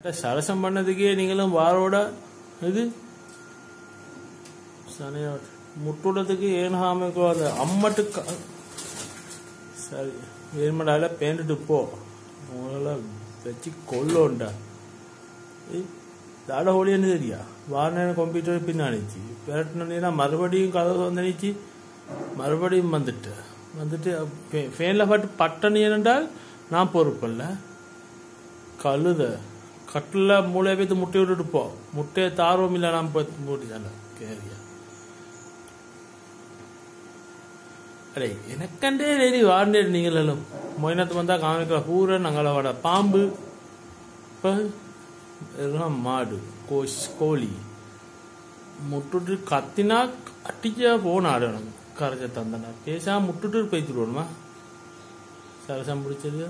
சரசம் பண்ணதுக்கே நீங்களும் வாரோட இது சனையோட முட்டுடத்துக்கு ஏன் ஹாமிக்கோ அது அம்மட்டு சரி ஏன்மடால பேண்டுட்டு போ உங்களை வச்சு கொள்ளோண்டா தாட ஹோலின்னு தெரியா வாரண கம்ப்யூட்டர் பின்னாடிச்சு பேரட்டினா மறுபடியும் கதவு வந்துச்சு மறுபடியும் வந்துட்டு ஃபேனில் பட்டு பட்டணி என்றால் நான் பொறுப்பில்ல கழுத கட்டில் மூளை வைத்து முட்டை விட்டுட்டு போ முட்டையை தார்வம் இல்லை நான் போட்டுதானே கேரியா அடே எனக்கண்டே ரெடி வாண்டே நீங்களும் மொயினத்து வந்தால் காமிக்கிற பூரை நாங்கள வட பாம்பு இப்போ மாடு கோழி முட்டுட்டு கத்தினா அட்டிச்சா போன ஆடணும் கரைச்ச தந்தனா பேசாம முட்டுட்டு போய்த்துருவோமா சரசம் பிடிச்சது